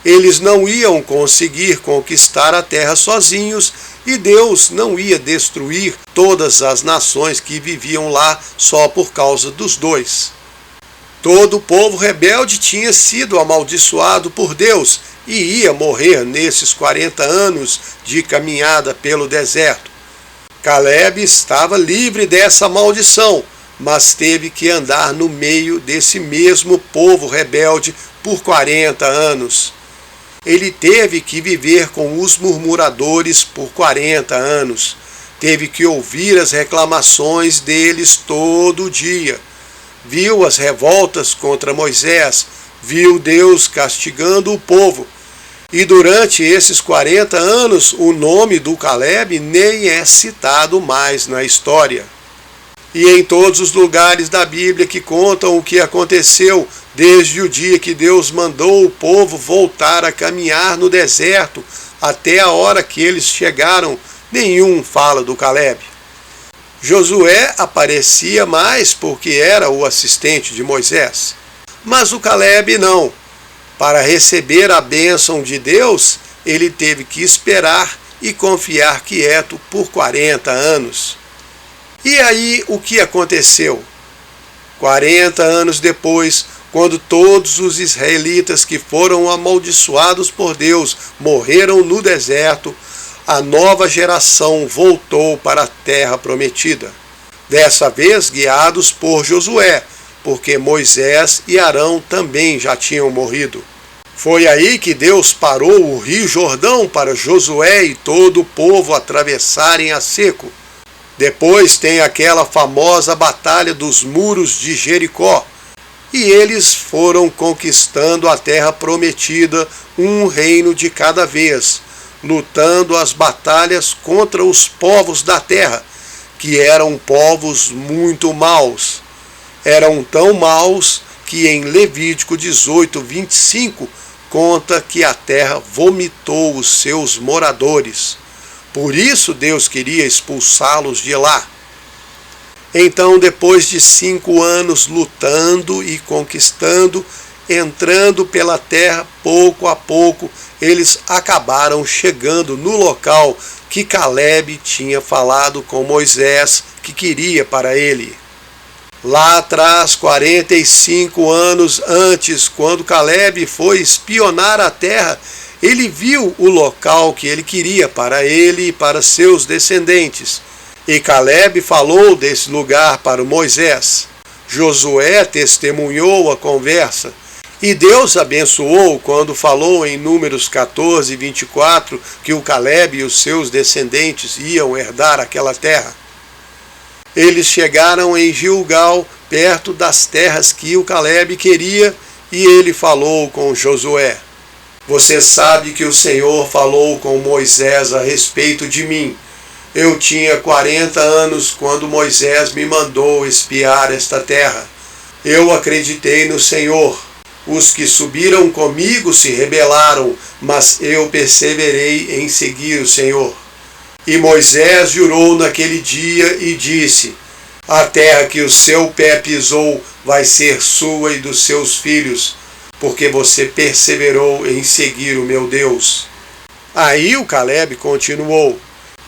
Eles não iam conseguir conquistar a terra sozinhos e Deus não ia destruir todas as nações que viviam lá só por causa dos dois. Todo o povo rebelde tinha sido amaldiçoado por Deus e ia morrer nesses 40 anos de caminhada pelo deserto. Caleb estava livre dessa maldição, mas teve que andar no meio desse mesmo povo rebelde por 40 anos. Ele teve que viver com os murmuradores por 40 anos. Teve que ouvir as reclamações deles todo dia. Viu as revoltas contra Moisés, viu Deus castigando o povo. E durante esses 40 anos, o nome do Caleb nem é citado mais na história. E em todos os lugares da Bíblia que contam o que aconteceu desde o dia que Deus mandou o povo voltar a caminhar no deserto até a hora que eles chegaram, nenhum fala do Caleb. Josué aparecia mais porque era o assistente de Moisés, mas o Caleb não. Para receber a bênção de Deus, ele teve que esperar e confiar quieto por 40 anos. E aí o que aconteceu? 40 anos depois, quando todos os israelitas que foram amaldiçoados por Deus morreram no deserto, a nova geração voltou para a terra prometida. Dessa vez guiados por Josué, porque Moisés e Arão também já tinham morrido. Foi aí que Deus parou o rio Jordão para Josué e todo o povo atravessarem a seco. Depois tem aquela famosa batalha dos muros de Jericó, e eles foram conquistando a terra prometida, um reino de cada vez, lutando as batalhas contra os povos da terra, que eram povos muito maus. Eram tão maus que em Levítico 18:25 conta que a terra vomitou os seus moradores. Por isso Deus queria expulsá-los de lá. Então, depois de 5 anos lutando e conquistando, entrando pela terra pouco a pouco, eles acabaram chegando no local que Caleb tinha falado com Moisés que queria para ele. Lá atrás, 45 anos antes, quando Caleb foi espionar a terra, ele viu o local que ele queria para ele e para seus descendentes. E Caleb falou desse lugar para Moisés. Josué testemunhou a conversa. E Deus abençoou quando falou em Números 14:24 que o Caleb e os seus descendentes iam herdar aquela terra. Eles chegaram em Gilgal, perto das terras que o Caleb queria, e ele falou com Josué. Você sabe que o Senhor falou com Moisés a respeito de mim. Eu tinha 40 anos quando Moisés me mandou espiar esta terra. Eu acreditei no Senhor. Os que subiram comigo se rebelaram, mas eu perseverei em seguir o Senhor. E Moisés jurou naquele dia e disse: a terra que o seu pé pisou vai ser sua e dos seus filhos, porque você perseverou em seguir o meu Deus. Aí o Caleb continuou: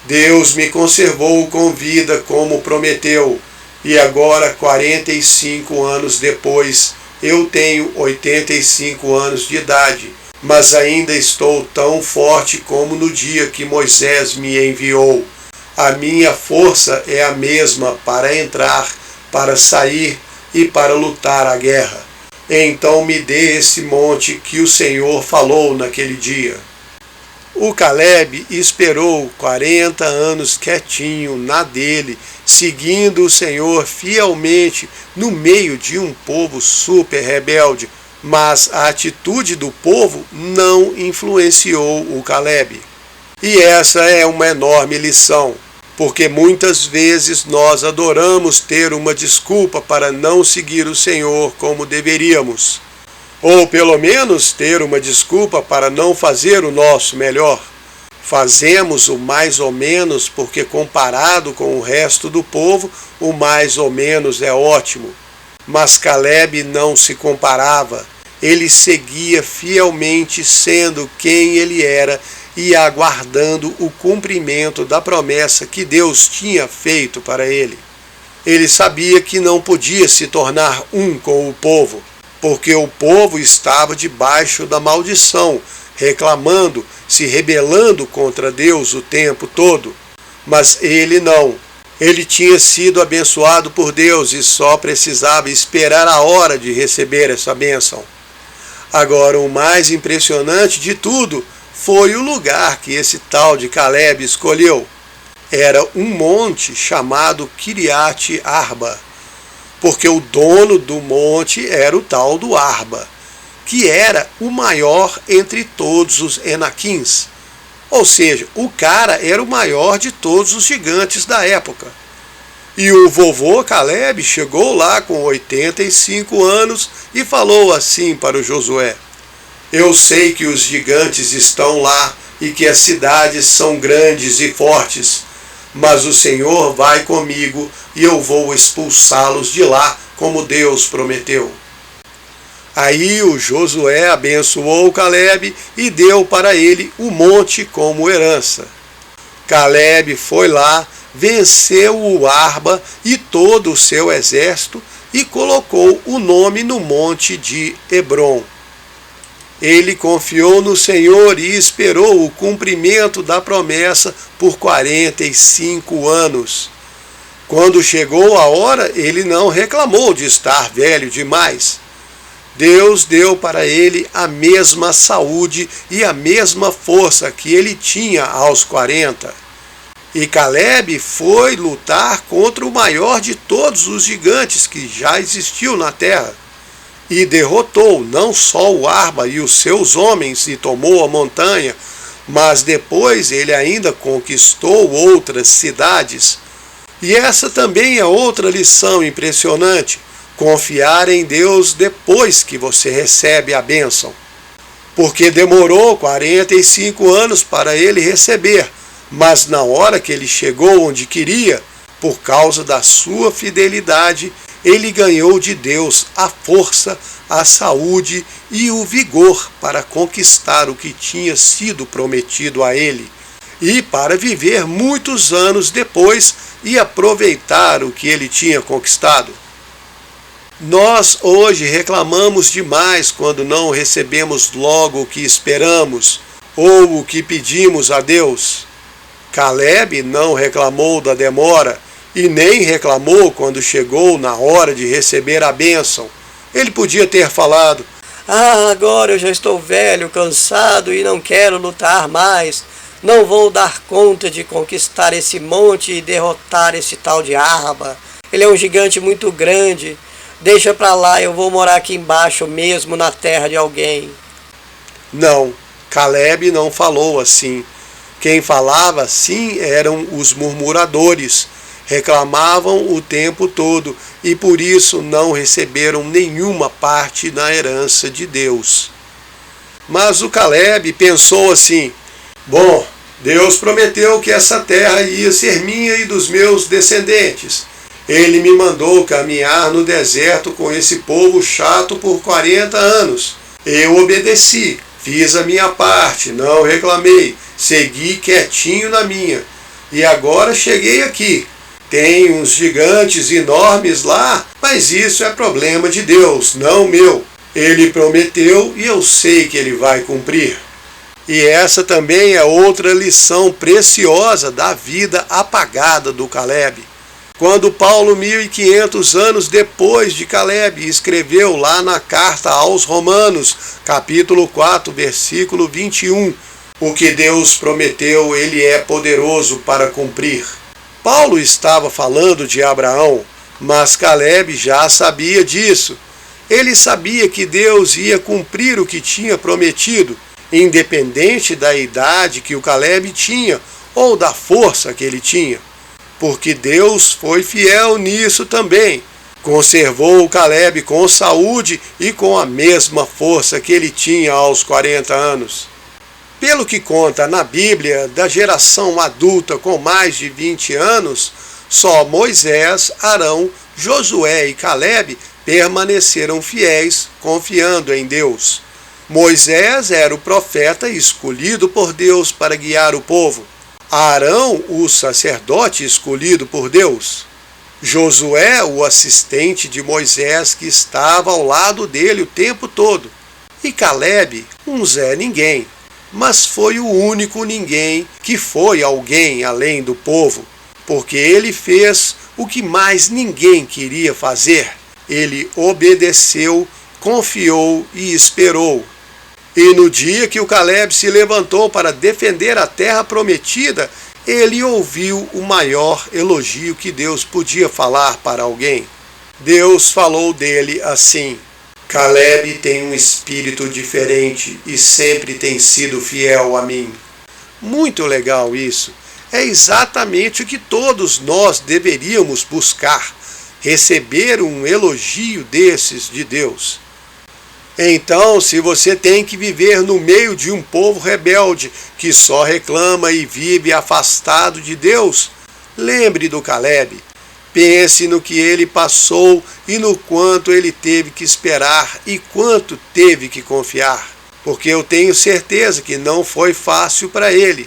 Deus me conservou com vida como prometeu, e agora, 45 anos depois, eu tenho 85 anos de idade, mas ainda estou tão forte como no dia que Moisés me enviou. A minha força é a mesma para entrar, para sair e para lutar a guerra. Então me dê esse monte que o Senhor falou naquele dia. O Caleb esperou 40 anos quietinho na dele, seguindo o Senhor fielmente no meio de um povo super rebelde, mas a atitude do povo não influenciou o Caleb. E essa é uma enorme lição, porque muitas vezes nós adoramos ter uma desculpa para não seguir o Senhor como deveríamos. Ou pelo menos ter uma desculpa para não fazer o nosso melhor. Fazemos o mais ou menos porque comparado com o resto do povo, o mais ou menos é ótimo. Mas Caleb não se comparava. ele seguia fielmente sendo quem ele era e aguardando o cumprimento da promessa que Deus tinha feito para ele. Ele sabia que não podia se tornar um com o povo, porque o povo estava debaixo da maldição, reclamando, se rebelando contra Deus o tempo todo. Mas ele não. Ele tinha sido abençoado por Deus e só precisava esperar a hora de receber essa bênção. Agora, o mais impressionante de tudo foi o lugar que esse tal de Caleb escolheu. Era um monte chamado Kiriat Arba, porque o dono do monte era o tal do Arba, que era o maior entre todos os Enaquins. Ou seja, o cara era o maior de todos os gigantes da época. E o vovô Caleb chegou lá com 85 anos e falou assim para o Josué: eu sei que os gigantes estão lá e que as cidades são grandes e fortes, mas o Senhor vai comigo e eu vou expulsá-los de lá, como Deus prometeu. Aí o Josué abençoou Caleb e deu para ele o monte como herança. Caleb foi lá, venceu o Arba e todo o seu exército e colocou o nome no monte de Hebrom. Ele confiou no Senhor e esperou o cumprimento da promessa por 45 anos. Quando chegou a hora, ele não reclamou de estar velho demais. Deus deu para ele a mesma saúde e a mesma força que ele tinha aos 40. E Caleb foi lutar contra o maior de todos os gigantes que já existiu na terra. E derrotou não só o Arba e os seus homens e tomou a montanha, mas depois ele ainda conquistou outras cidades. E essa também é outra lição impressionante: confiar em Deus depois que você recebe a bênção. Porque demorou 45 anos para ele receber, mas na hora que ele chegou onde queria, por causa da sua fidelidade, ele ganhou de Deus a força, a saúde e o vigor para conquistar o que tinha sido prometido a ele, e para viver muitos anos depois e aproveitar o que ele tinha conquistado. Nós hoje reclamamos demais quando não recebemos logo o que esperamos ou o que pedimos a Deus. Caleb não reclamou da demora e nem reclamou quando chegou na hora de receber a bênção. Ele podia ter falado: agora eu já estou velho, cansado e não quero lutar mais. Não vou dar conta de conquistar esse monte e derrotar esse tal de Arba. Ele é um gigante muito grande. Deixa pra lá, eu vou morar aqui embaixo mesmo, na terra de alguém. Não, Caleb não falou assim. Quem falava assim eram os murmuradores. Reclamavam o tempo todo e por isso não receberam nenhuma parte na herança de Deus. Mas o Caleb pensou assim: bom, Deus prometeu que essa terra ia ser minha e dos meus descendentes. Ele me mandou caminhar no deserto com esse povo chato por 40 anos. Eu obedeci, fiz a minha parte, não reclamei, segui quietinho na minha. E agora cheguei aqui. Tem uns gigantes enormes lá, mas isso é problema de Deus, não meu. Ele prometeu e eu sei que ele vai cumprir. E essa também é outra lição preciosa da vida apagada do Caleb. Quando Paulo, 1500 anos depois de Caleb, escreveu lá na carta aos Romanos, capítulo 4, versículo 21, o que Deus prometeu, ele é poderoso para cumprir. Paulo estava falando de Abraão, mas Caleb já sabia disso. Ele sabia que Deus ia cumprir o que tinha prometido, independente da idade que o Caleb tinha ou da força que ele tinha. Porque Deus foi fiel nisso também. Conservou o Caleb com saúde e com a mesma força que ele tinha aos 40 anos. Pelo que conta na Bíblia, da geração adulta com mais de 20 anos, só Moisés, Arão, Josué e Caleb permaneceram fiéis, confiando em Deus. Moisés era o profeta escolhido por Deus para guiar o povo. Arão, o sacerdote escolhido por Deus. Josué, o assistente de Moisés que estava ao lado dele o tempo todo. E Caleb, um Zé Ninguém, mas foi o único ninguém que foi alguém além do povo, porque ele fez o que mais ninguém queria fazer. Ele obedeceu, confiou e esperou. E no dia que o Caleb se levantou para defender a terra prometida, ele ouviu o maior elogio que Deus podia falar para alguém. Deus falou dele assim: Caleb tem um espírito diferente e sempre tem sido fiel a mim. Muito legal isso. É exatamente o que todos nós deveríamos buscar, receber um elogio desses de Deus. Então, se você tem que viver no meio de um povo rebelde que só reclama e vive afastado de Deus, lembre do Caleb. Pense no que ele passou e no quanto ele teve que esperar e quanto teve que confiar. Porque eu tenho certeza que não foi fácil para ele.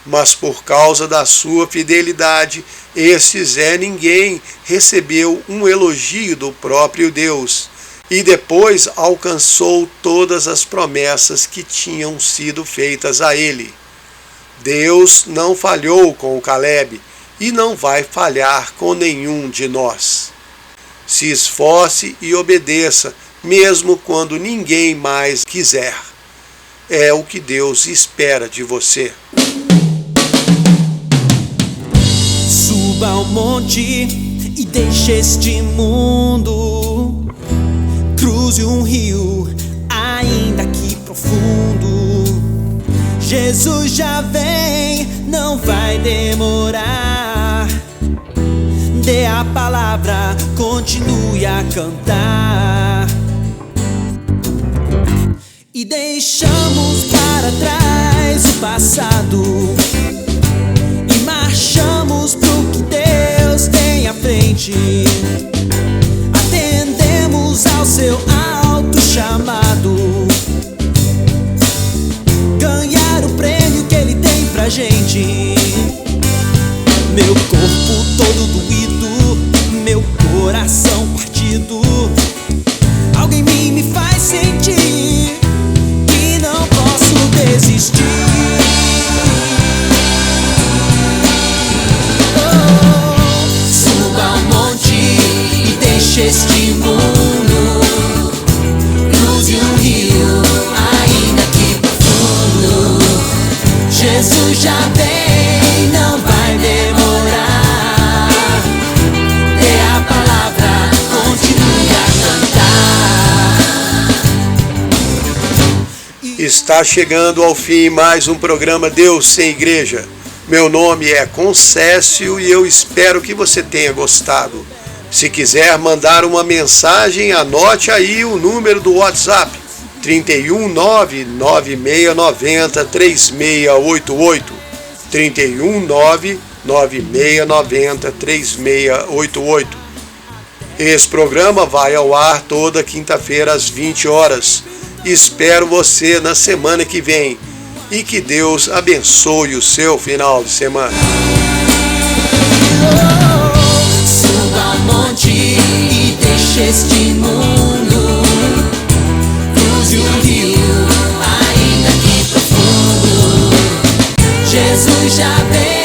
Mas por causa da sua fidelidade, esse Zé Ninguém recebeu um elogio do próprio Deus. E depois alcançou todas as promessas que tinham sido feitas a ele. Deus não falhou com o Caleb e não vai falhar com nenhum de nós. Se esforce e obedeça, mesmo quando ninguém mais quiser. É o que Deus espera de você. Suba ao monte e deixe este mundo. Cruze um rio, ainda que profundo. Jesus já vem, não vai demorar. Dê a palavra, continue a cantar. E deixamos para trás o passado e marchamos pro que Deus tem à frente. Atendemos ao seu alto chamado, ganhar o prêmio que Ele tem pra gente. Meu corpo todo doído, meu coração partido. Algo em mim me faz sentir que não posso desistir. Suba ao monte e deixe este mundo. Cruze um rio, ainda que profundo. Jesus já vem, não vai demorar. Dê a palavra, continue a cantar. Está chegando ao fim mais um programa Deus Sem Igreja. Meu nome é Concécio e eu espero que você tenha gostado. Se quiser mandar uma mensagem, anote aí o número do WhatsApp: 319-9690-3688. 319-9690-3688. Esse programa vai ao ar toda quinta-feira às 20 horas. Espero você na semana que vem. E que Deus abençoe o seu final de semana. Suba ao monte e deixe este mundo. Cruze um rio, ainda que profundo. Jesus já veio.